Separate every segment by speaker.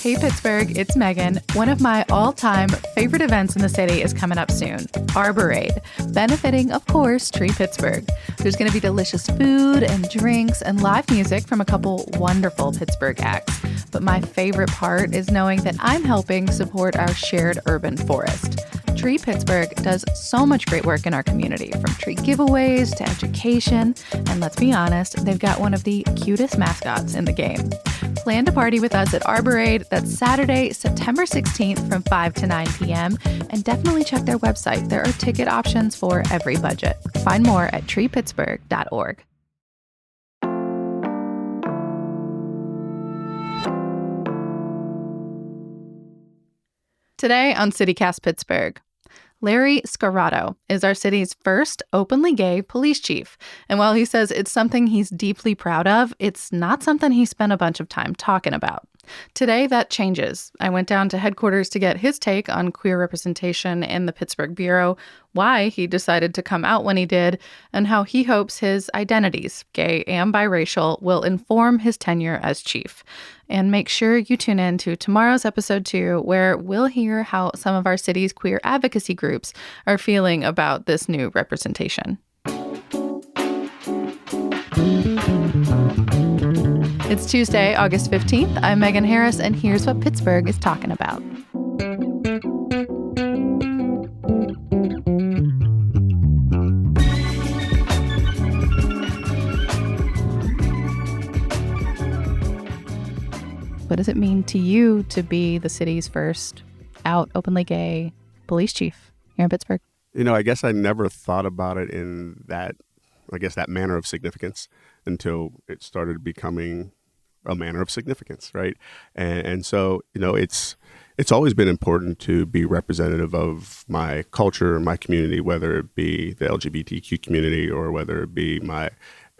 Speaker 1: Hey Pittsburgh, it's Megan. One of my all-time favorite events in the city is coming up soon, Arborade, benefiting, of course, Tree Pittsburgh. There's going to be delicious food and drinks and live music from a couple wonderful Pittsburgh acts. But my favorite part is knowing that I'm helping support our shared urban forest. Tree Pittsburgh does so much great work in our community, from tree giveaways to education, and let's be honest, they've got one of the cutest mascots in the game. Plan to party with us at Arborade. That's Saturday, September 16th from 5 to 9 p.m. And definitely check their website. There are ticket options for every budget. Find more at treepittsburgh.org. Today on CityCast Pittsburgh, Larry Scirotto is our city's first openly gay police chief. And while he says it's something he's deeply proud of, it's not something he spent a bunch of time talking about. Today, that changes. I went down to headquarters to get his take on queer representation in the Pittsburgh Bureau, why he decided to come out when he did, and how he hopes his identities, gay and biracial, will inform his tenure as chief. And make sure you tune in to tomorrow's episode 2, where we'll hear how some of our city's queer advocacy groups are feeling about this new representation. It's Tuesday, August 15th. I'm Megan Harris, and here's what Pittsburgh is talking about. What does it mean to you to be the city's first out openly gay police chief here in Pittsburgh?
Speaker 2: You know, I guess I never thought about it in that manner of significance until it started becoming a manner of significance, right? And so, you know, it's always been important to be representative of my culture, my community, whether it be the LGBTQ community or whether it be my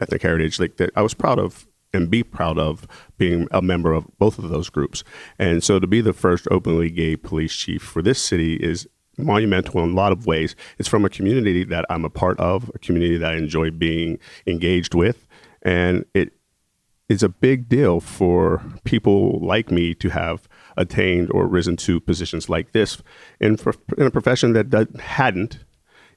Speaker 2: ethnic heritage, like that I was proud of and be proud of being a member of both of those groups. And so to be the first openly gay police chief for this city is monumental in a lot of ways. It's from a community that I'm a part of, a community that I enjoy being engaged with. And it is a big deal for people like me to have attained or risen to positions like this in a profession that hadn't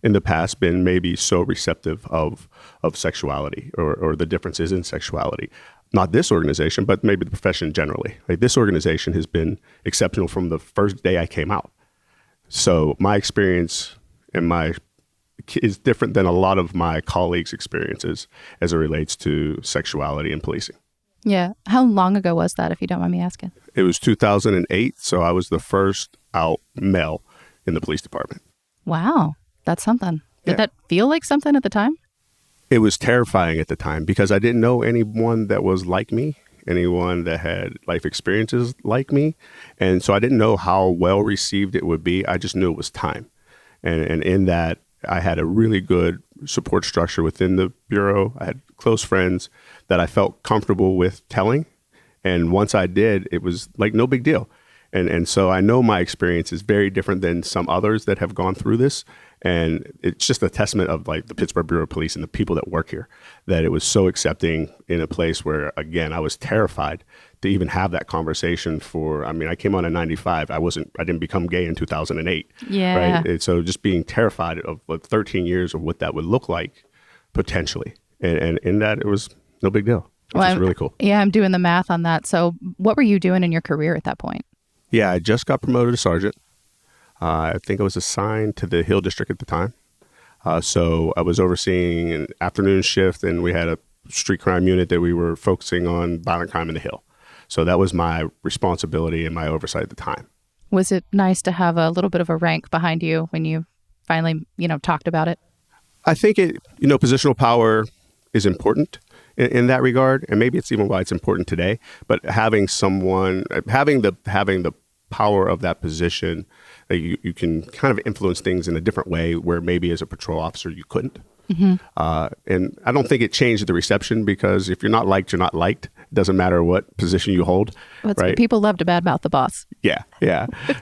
Speaker 2: in the past been maybe so receptive of sexuality or the differences in sexuality. Not this organization, but maybe the profession generally. Like, this organization has been exceptional from the first day I came out. So my experience is different than a lot of my colleagues' experiences as it relates to sexuality and policing.
Speaker 1: Yeah. How long ago was that, if you don't mind me asking?
Speaker 2: It was 2008, so I was the first out male in the police department.
Speaker 1: Wow. That's something. Did that feel like something at the time?
Speaker 2: It was terrifying at the time because I didn't know anyone that was like me, anyone that had life experiences like me. And so I didn't know how well received it would be. I just knew it was time. And in that, I had a really good support structure within the Bureau. I had close friends that I felt comfortable with telling. And once I did, it was like no big deal. And so I know my experience is very different than some others that have gone through this. And it's just a testament of like the Pittsburgh Bureau of Police and the people that work here, that it was so accepting in a place where, again, I was terrified to even have that conversation I came on in 95. I didn't become gay in 2008.
Speaker 1: Yeah.
Speaker 2: Right. And so just being terrified of 13 years of what that would look like potentially. And in that, it was no big deal, which is really cool.
Speaker 1: Yeah. I'm doing the math on that. So what were you doing in your career at that point?
Speaker 2: Yeah, I just got promoted to sergeant. I think I was assigned to the Hill District at the time. So I was overseeing an afternoon shift, and we had a street crime unit that we were focusing on violent crime in the Hill. So that was my responsibility and my oversight at the time.
Speaker 1: Was it nice to have a little bit of a rank behind you when you finally, talked about it?
Speaker 2: I think positional power is important in that regard, and maybe it's even why it's important today. But having the power of that position, you can kind of influence things in a different way where maybe as a patrol officer you couldn't. Mm-hmm. And I don't think it changed the reception, because if you're not liked, you're not liked. It doesn't matter what position you hold. Right?
Speaker 1: People love to badmouth the boss.
Speaker 2: Yeah.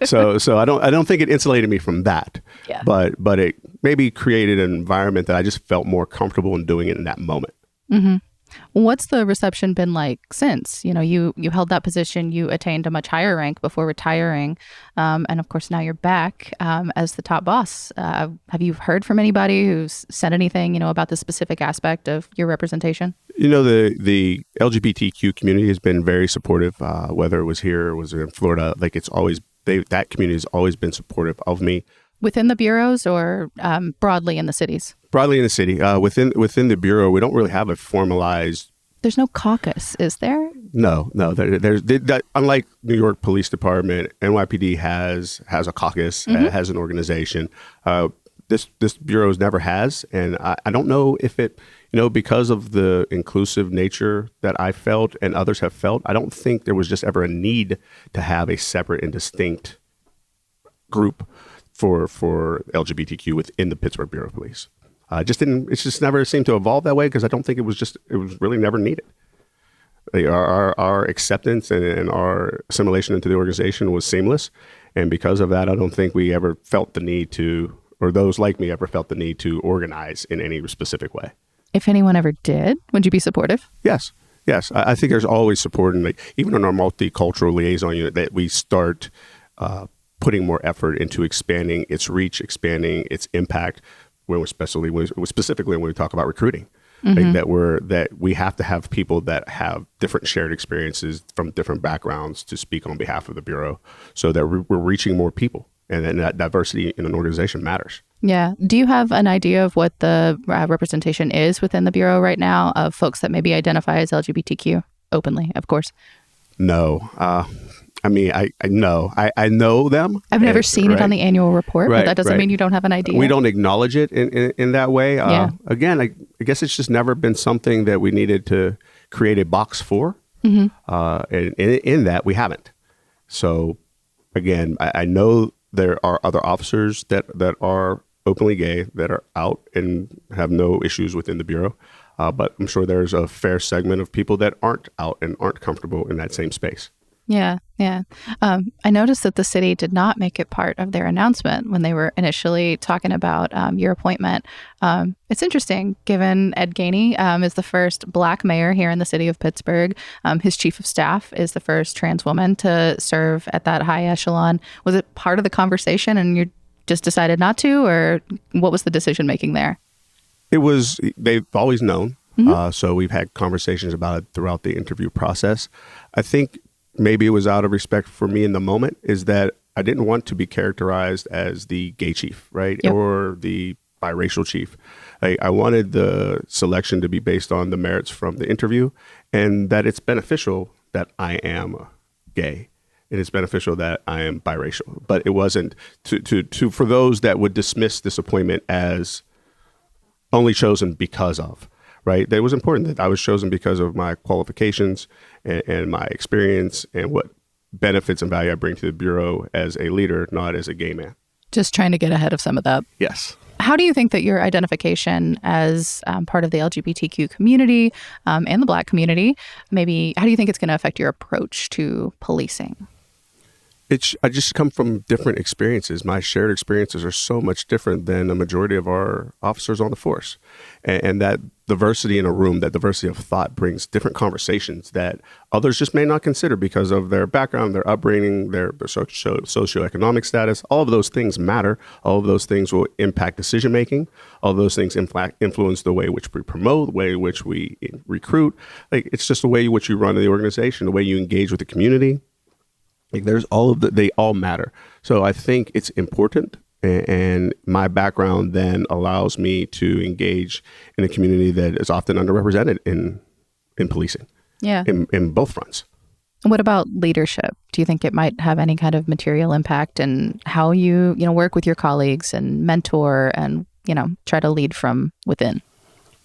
Speaker 2: So I don't think it insulated me from that.
Speaker 1: Yeah.
Speaker 2: But it maybe created an environment that I just felt more comfortable in doing it in that moment.
Speaker 1: Mm-hmm. What's the reception been like since? You held that position, you attained a much higher rank before retiring, and of course now you're back as the top boss. Have you heard from anybody who's said anything, about the specific aspect of your representation?
Speaker 2: The LGBTQ community has been very supportive, whether it was here or was in Florida. Like that community has always been supportive of me.
Speaker 1: Within the bureaus or broadly in the cities?
Speaker 2: Broadly in the city. Within the bureau, we don't really have a formalized...
Speaker 1: There's no caucus, is there?
Speaker 2: No. Unlike New York Police Department, NYPD has a caucus, has an organization. This bureau never has, and I don't know if it, because of the inclusive nature that I felt and others have felt, I don't think there was just ever a need to have a separate and distinct group for LGBTQ within the Pittsburgh Bureau of Police. It's just never seemed to evolve that way because I don't think it was really never needed. Our acceptance and our assimilation into the organization was seamless. And because of that, I don't think we ever felt the need to, or those like me ever felt the need to organize in any specific way.
Speaker 1: If anyone ever did, would you be supportive?
Speaker 2: Yes. I think there's always support. And even in our multicultural liaison unit, that we start putting more effort into expanding its reach, expanding its impact, specifically when we talk about recruiting. Like that we have to have people that have different shared experiences from different backgrounds to speak on behalf of the Bureau so that we're reaching more people. And then that diversity in an organization matters.
Speaker 1: Yeah. Do you have an idea of what the representation is within the Bureau right now of folks that maybe identify as LGBTQ openly, of course?
Speaker 2: No. I know them.
Speaker 1: I've never seen it on the annual report, but that doesn't mean you don't have an idea.
Speaker 2: We don't acknowledge it in that way.
Speaker 1: Yeah.
Speaker 2: Again, I guess it's just never been something that we needed to create a box for. And in that, we haven't. So, again, I know there are other officers that are openly gay that are out and have no issues within the Bureau. But I'm sure there's a fair segment of people that aren't out and aren't comfortable in that same space.
Speaker 1: Yeah. I noticed that the city did not make it part of their announcement when they were initially talking about your appointment. It's interesting, given Ed Gainey is the first Black mayor here in the city of Pittsburgh. His chief of staff is the first trans woman to serve at that high echelon. Was it part of the conversation and you just decided not to, or what was the decision making there?
Speaker 2: They've always known. So we've had conversations about it throughout the interview process. I think maybe it was out of respect for me in the moment, is that I didn't want to be characterized as the gay chief, right?
Speaker 1: Yep.
Speaker 2: Or the biracial chief. I wanted the selection to be based on the merits from the interview and that it's beneficial that I am gay and it's beneficial that I am biracial. But it wasn't for those that would dismiss this appointment as only chosen because of. Right. It was important that I was chosen because of my qualifications and my experience and what benefits and value I bring to the Bureau as a leader, not as a gay man.
Speaker 1: Just trying to get ahead of some of that.
Speaker 2: Yes.
Speaker 1: How do you think that your identification as part of the LGBTQ community and the Black community, maybe how do you think it's going to affect your approach to policing?
Speaker 2: I just come from different experiences. My shared experiences are so much different than the majority of our officers on the force. And that diversity in a room, that diversity of thought brings different conversations that others just may not consider because of their background, their upbringing, their socioeconomic status. All of those things matter. All of those things will impact decision making. All of those things influence the way in which we promote, the way in which we recruit. Like, it's just the way in which you run the organization, the way you engage with the community. Like, there's they all matter. So I think it's important. And my background then allows me to engage in a community that is often underrepresented in policing.
Speaker 1: Yeah.
Speaker 2: In both fronts.
Speaker 1: What about leadership? Do you think it might have any kind of material impact in how you work with your colleagues and mentor and, try to lead from within?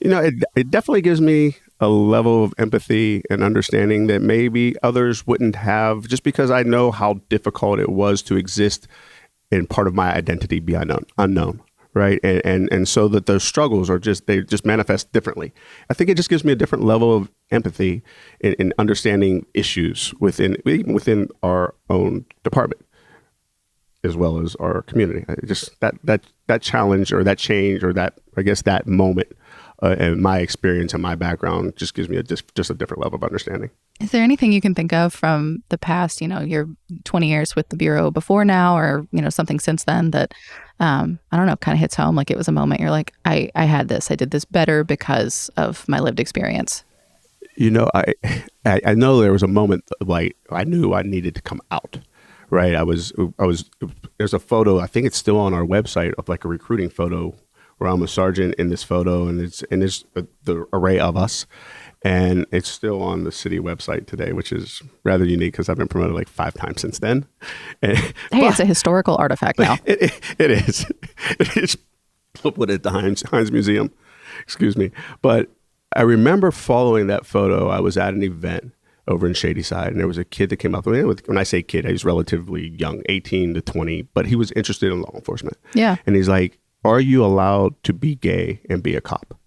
Speaker 2: It definitely gives me a level of empathy and understanding that maybe others wouldn't have, just because I know how difficult it was to exist in part of my identity be unknown, right? And so that those struggles they just manifest differently. I think it just gives me a different level of empathy in understanding issues within our own department, as well as our community. Just that challenge or that change or that, I guess, that moment and my experience and my background just gives me just a different level of understanding.
Speaker 1: Is there anything you can think of from the past, your 20 years with the Bureau before now, or, something since then that, I don't know, kind of hits home? Like it was a moment you're like, I had this, I did this better because of my lived experience.
Speaker 2: I know there was a moment like I knew I needed to come out, right? I was, there's a photo, I think it's still on our website, of like a recruiting photo where I'm a sergeant in this photo, and it's the array of us. And it's still on the city website today, which is rather unique because I've been promoted like 5 times since then.
Speaker 1: It's a historical artifact now.
Speaker 2: It is. It is. We'll put it at the Heinz Museum. Excuse me. But I remember following that photo. I was at an event over in Shadyside, and there was a kid that came up to me. When I say kid, he was relatively young, 18 to 20, but he was interested in law enforcement.
Speaker 1: Yeah.
Speaker 2: And he's like, "Are you allowed to be gay and be a cop?"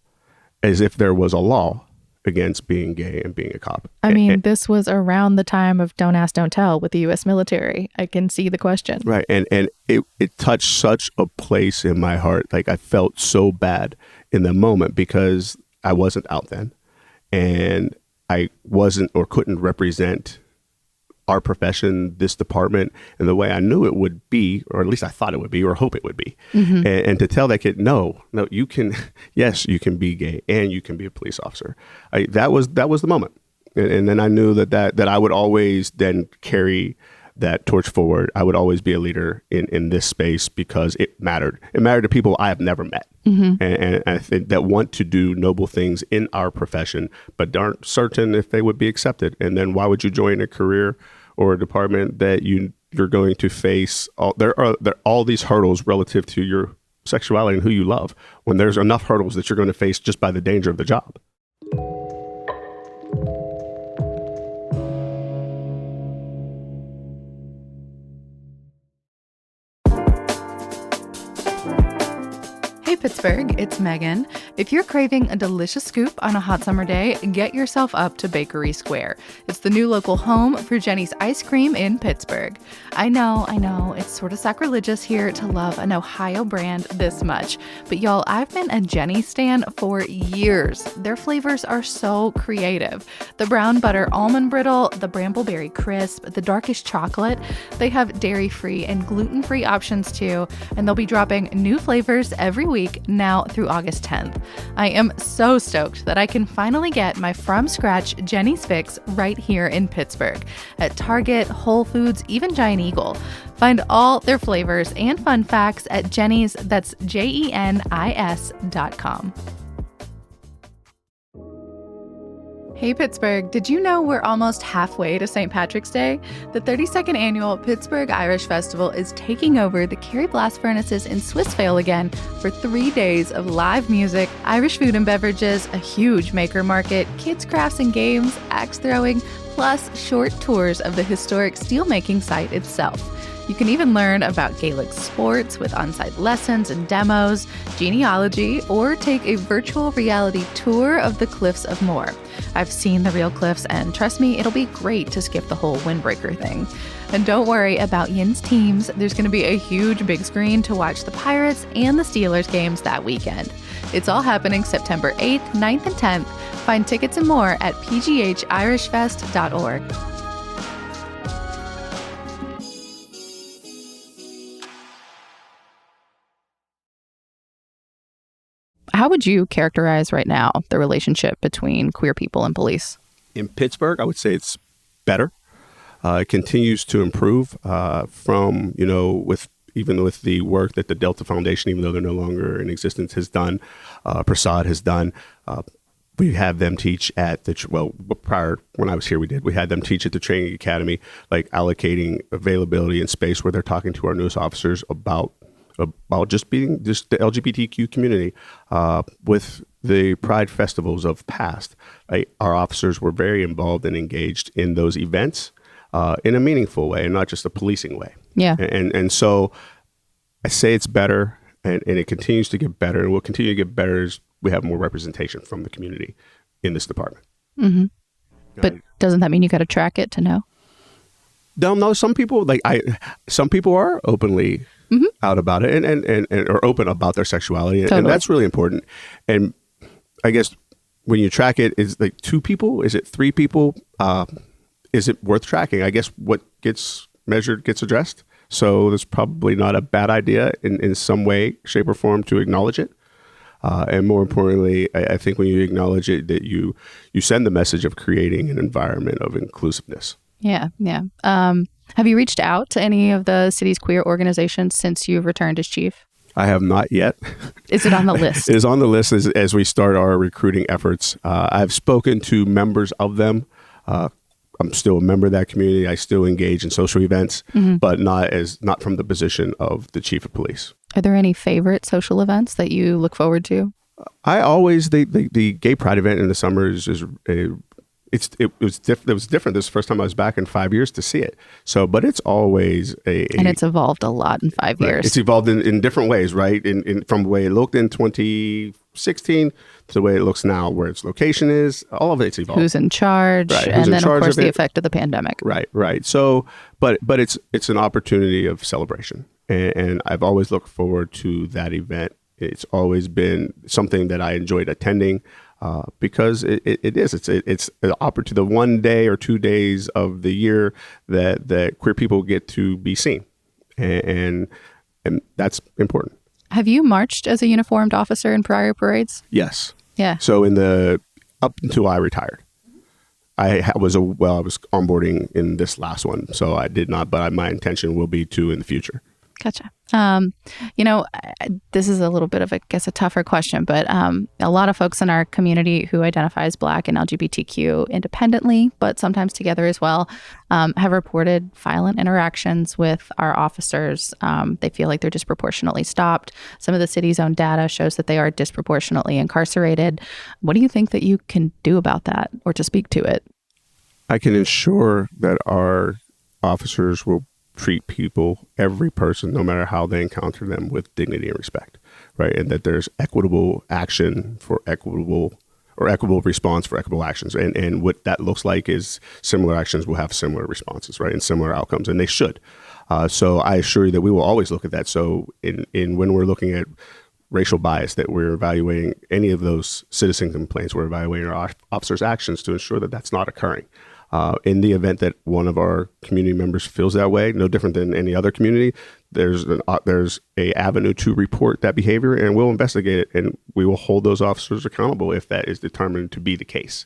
Speaker 2: As if there was a law against being gay and being a cop.
Speaker 1: I mean, this was around the time of Don't Ask, Don't Tell with the U.S. military. I can see the question.
Speaker 2: Right. And it touched such a place in my heart. Like I felt so bad in the moment because I wasn't out then. And I wasn't or couldn't represent our profession, this department, in the way I knew it would be, or at least I thought it would be, or hope it would be. Mm-hmm. And to tell that kid, no, you can, yes, you can be gay and you can be a police officer. That was the moment. And then I knew that I would always then carry that torch forward. I would always be a leader in this space because it mattered. It mattered to people I have never met. Mm-hmm. And I think that want to do noble things in our profession, but aren't certain if they would be accepted. And then why would you join a career or a department that you're going to face there are all these hurdles relative to your sexuality and who you love, when there's enough hurdles that you're going to face just by the danger of the job.
Speaker 1: Hey Pittsburgh, it's Megan. If you're craving a delicious scoop on a hot summer day, get yourself up to Bakery Square. It's the new local home for Jenny's Ice Cream in Pittsburgh. I know, it's sort of sacrilegious here to love an Ohio brand this much, but y'all, I've been a Jenny's stan for years. Their flavors are so creative. The brown butter almond brittle, the brambleberry crisp, the darkish chocolate. They have dairy-free and gluten-free options too, and they'll be dropping new flavors every week now through August 10th. I am so stoked that I can finally get my from scratch Jenny's Fix right here in Pittsburgh at Target, Whole Foods, even Giant Eagle. Find all their flavors and fun facts at Jenny's, that's JENIS.com. Hey Pittsburgh, did you know we're almost halfway to St. Patrick's Day? The 32nd annual Pittsburgh Irish Festival is taking over the Kerry Blast Furnaces in Swissvale again for 3 days of live music, Irish food and beverages, a huge maker market, kids crafts and games, axe throwing, plus short tours of the historic steelmaking site itself. You can even learn about Gaelic sports with on-site lessons and demos, genealogy, or take a virtual reality tour of the Cliffs of Moher. I've seen the real cliffs, and trust me, it'll be great to skip the whole windbreaker thing. And don't worry about Yin's teams. There's going to be a huge big screen to watch the Pirates and the Steelers games that weekend. It's all happening September 8th, 9th, and 10th. Find tickets and more at pghirishfest.org. How would you characterize right now the relationship between queer people and police?
Speaker 2: In Pittsburgh, I would say it's better. It continues to improve from, with the work that the Delta Foundation, even though they're no longer in existence, has done, Prasad has done. We had them teach at prior, when I was here, we had them teach at the training academy, like allocating availability and space where they're talking to our newest officers about just the LGBTQ community. With the Pride festivals of past, our officers were very involved and engaged in those events in a meaningful way and not just a policing way.
Speaker 1: Yeah.
Speaker 2: And so I say it's better, and it continues to get better, and will continue to get better as we have more representation from the community in this department.
Speaker 1: Mm-hmm. But doesn't that mean you got to track it to know?
Speaker 2: No, some people are openly out about it and are open about their sexuality. Totally. And that's really important. And I guess when you track it, is like 2 people? Is it 3 people? Is it worth tracking? I guess what gets measured gets addressed. So there's probably not a bad idea in some way, shape, or form to acknowledge it. And more importantly, I think when you acknowledge it, that you send the message of creating an environment of inclusiveness.
Speaker 1: Yeah, yeah. Have you reached out to any of the city's queer organizations since you've returned as chief?
Speaker 2: I have not yet.
Speaker 1: Is it on the list?
Speaker 2: It is on the list as we start our recruiting efforts. I've spoken to members of them. I'm still a member of that community. I still engage in social events, but not from the position of the chief of police.
Speaker 1: Are there any favorite social events that you look forward to?
Speaker 2: I always the gay pride event in the summer it was different. This is the first time I was back in 5 years to see it. So, but it's always
Speaker 1: and it's evolved a lot in 5 years.
Speaker 2: It's evolved in different ways, right? From the way it looked in 2016 to the way it looks now, where its location is. All of it's evolved.
Speaker 1: Who's in charge,
Speaker 2: right.
Speaker 1: And then of course the effect of the pandemic.
Speaker 2: Right. So, but it's an opportunity of celebration, and I've always looked forward to that event. It's always been something that I enjoyed attending. Because it's an opportunity, the 1 day or 2 days of the year that queer people get to be seen, and that's important.
Speaker 1: Have you marched as a uniformed officer in prior parades?
Speaker 2: Yes.
Speaker 1: Yeah.
Speaker 2: So up until I retired, I was onboarding in this last one, so I did not. But my intention will be to in the future.
Speaker 1: Gotcha. This is a little bit of, I guess, a tougher question, but a lot of folks in our community who identify as Black and LGBTQ independently, but sometimes together as well, have reported violent interactions with our officers. They feel like they're disproportionately stopped. Some of the city's own data shows that they are disproportionately incarcerated. What do you think that you can do about that, or to speak to it?
Speaker 2: I can ensure that our officers will treat people, every person, no matter how they encounter them, with dignity and respect, right? And that there's equitable action for equitable response for equitable actions. And what that looks like is similar actions will have similar responses, right? And similar outcomes, and they should. So I assure you that we will always look at that. So in when we're looking at racial bias, that we're evaluating any of those citizen complaints, we're evaluating our officers' actions to ensure that that's not occurring. In the event that one of our community members feels that way, no different than any other community, there's a avenue to report that behavior, and we'll investigate it, and we will hold those officers accountable if that is determined to be the case.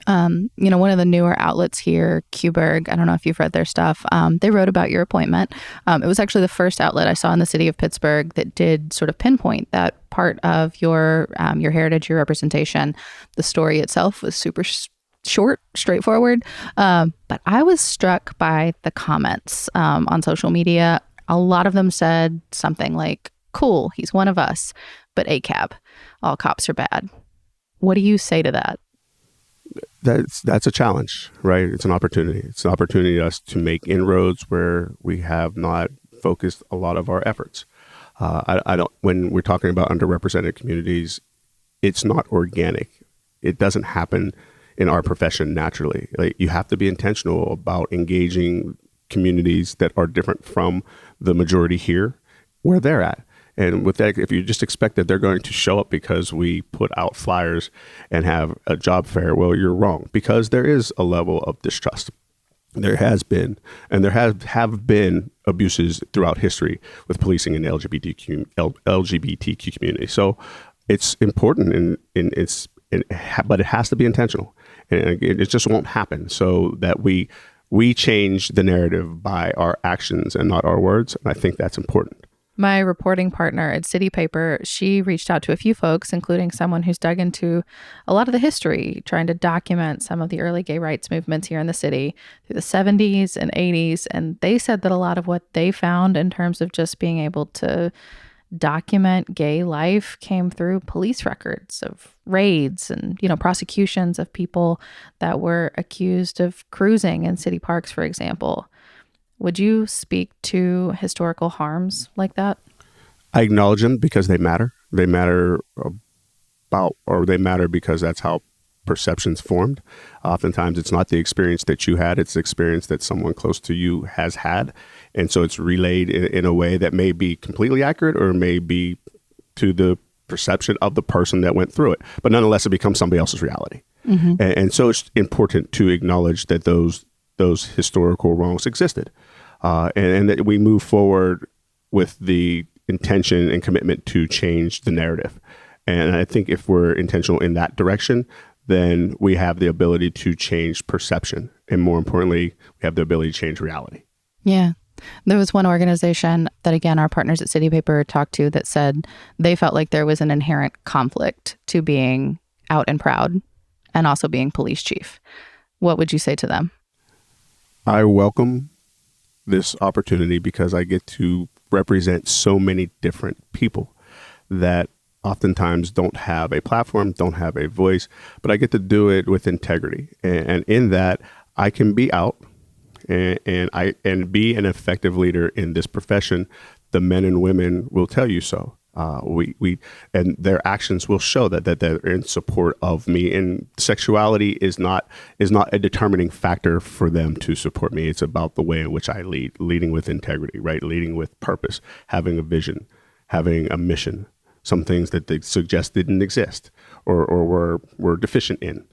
Speaker 1: One of the newer outlets here, Pittsburgh, I don't know if you've read their stuff. They wrote about your appointment. It was actually the first outlet I saw in the city of Pittsburgh that did sort of pinpoint that part of your heritage, your representation. The story itself was super short, straightforward. But I was struck by the comments on social media. A lot of them said something like, "Cool, he's one of us, but ACAB, all cops are bad." What do you say to that?
Speaker 2: That's a challenge, right? It's an opportunity. It's an opportunity for us to make inroads where we have not focused a lot of our efforts. When we're talking about underrepresented communities, it's not organic. It doesn't happen in our profession naturally. Like, you have to be intentional about engaging communities that are different from the majority here where they're at. And with that, if you just expect that they're going to show up because we put out flyers and have a job fair, well, you're wrong, because there is a level of distrust. There has been, and there have been abuses throughout history with policing in the LGBTQ community. So it's important, but it has to be intentional. And it just won't happen. So that we change the narrative by our actions and not our words. And I think that's important.
Speaker 1: My reporting partner at City Paper, she reached out to a few folks, including someone who's dug into a lot of the history, trying to document some of the early gay rights movements here in the city through the 70s and 80s. And they said that a lot of what they found in terms of just being able to document gay life came through police records of raids and, prosecutions of people that were accused of cruising in city parks, for example. Would you speak to historical harms like that?
Speaker 2: I acknowledge them because they matter. They matter because that's how perceptions formed. Oftentimes it's not the experience that you had, it's the experience that someone close to you has had. And so it's relayed in a way that may be completely accurate or may be to the perception of the person that went through it. But nonetheless, it becomes somebody else's reality. And so it's important to acknowledge that those historical wrongs existed, and that we move forward with the intention and commitment to change the narrative. And I think if we're intentional in that direction, then we have the ability to change perception. And more importantly, we have the ability to change reality.
Speaker 1: Yeah. There was one organization that, again, our partners at City Paper talked to that said they felt like there was an inherent conflict to being out and proud and also being police chief. What would you say to them?
Speaker 2: I welcome this opportunity because I get to represent so many different people that oftentimes don't have a platform, don't have a voice, but I get to do it with integrity. And in that, I can be out and be an effective leader in this profession. The men and women will tell you so. And their actions will show that they're in support of me. And sexuality is not a determining factor for them to support me. It's about the way in which I leading with integrity, right? Leading with purpose, having a vision, having a mission. Some things that they suggest didn't exist or were deficient in,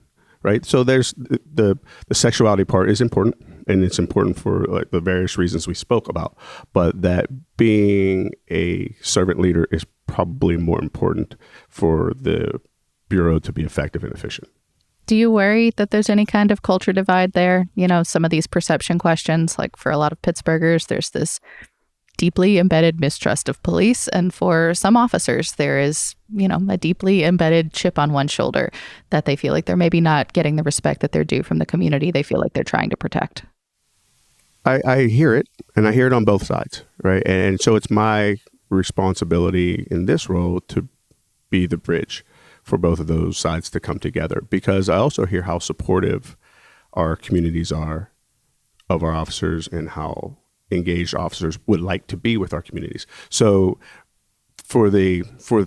Speaker 2: right? So there's the sexuality part is important, and it's important for like the various reasons we spoke about. But that being a servant leader is probably more important for the Bureau to be effective and efficient.
Speaker 1: Do you worry that there's any kind of culture divide there? You know, some of these perception questions, like for a lot of Pittsburghers, there's this deeply embedded mistrust of police. And for some officers, there is, you know, a deeply embedded chip on one shoulder that they feel like they're maybe not getting the respect that they're due from the community they feel like they're trying to protect.
Speaker 2: I hear it, and I hear it on both sides, right? And so it's my responsibility in this role to be the bridge for both of those sides to come together, because I also hear how supportive our communities are of our officers and how engaged officers would like to be with our communities. So for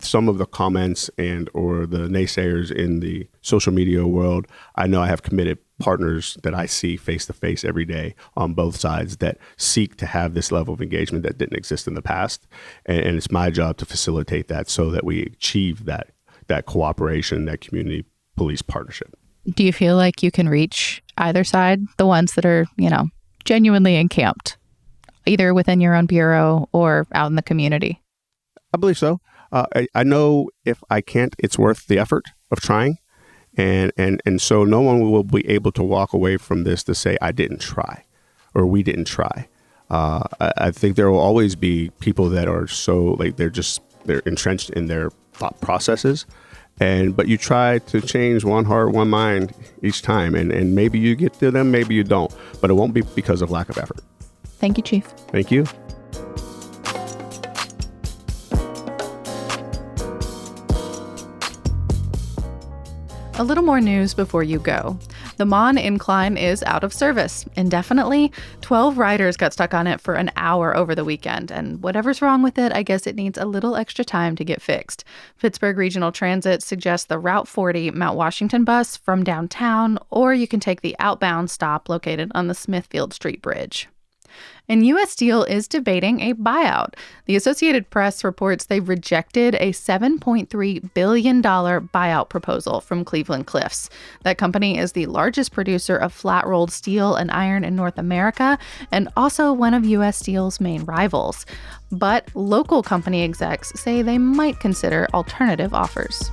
Speaker 2: some of the comments and or the naysayers in the social media world, I know I have committed partners that I see face to face every day on both sides that seek to have this level of engagement that didn't exist in the past. And it's my job to facilitate that so that we achieve that cooperation, that community police partnership.
Speaker 1: Do you feel like you can reach either side, the ones that are, you know, genuinely encamped, either within your own bureau or out in the community?
Speaker 2: I believe so. I know if I can't, it's worth the effort of trying. And so no one will be able to walk away from this to say, I didn't try or we didn't try. I think there will always be people that are so like they're entrenched in their thought processes. But you try to change one heart, one mind each time. And maybe you get to them, maybe you don't. But it won't be because of lack of effort.
Speaker 1: Thank you, Chief.
Speaker 2: Thank you.
Speaker 1: A little more news before you go. The Mon Incline is out of service indefinitely. 12 riders got stuck on it for an hour over the weekend, and whatever's wrong with it, I guess it needs a little extra time to get fixed. Pittsburgh Regional Transit suggests the Route 40 Mount Washington bus from downtown, or you can take the outbound stop located on the Smithfield Street Bridge. And U.S. Steel is debating a buyout. The Associated Press reports they've rejected a $7.3 billion buyout proposal from Cleveland Cliffs. That company is the largest producer of flat-rolled steel and iron in North America and also one of U.S. Steel's main rivals. But local company execs say they might consider alternative offers.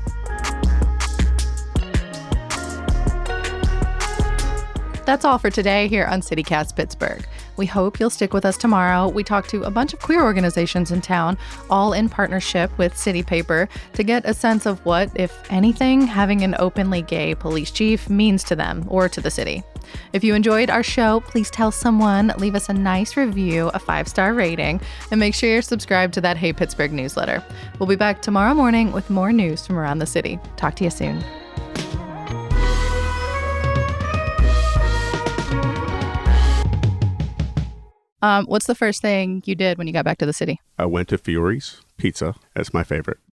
Speaker 1: That's all for today here on CityCast Pittsburgh. We hope you'll stick with us tomorrow. We talk to a bunch of queer organizations in town, all in partnership with City Paper, to get a sense of what, if anything, having an openly gay police chief means to them or to the city. If you enjoyed our show, please tell someone, leave us a nice review, a 5-star rating, and make sure you're subscribed to that Hey Pittsburgh newsletter. We'll be back tomorrow morning with more news from around the city. Talk to you soon. What's the first thing you did when you got back to the city?
Speaker 2: I went to Fiore's Pizza. That's my favorite.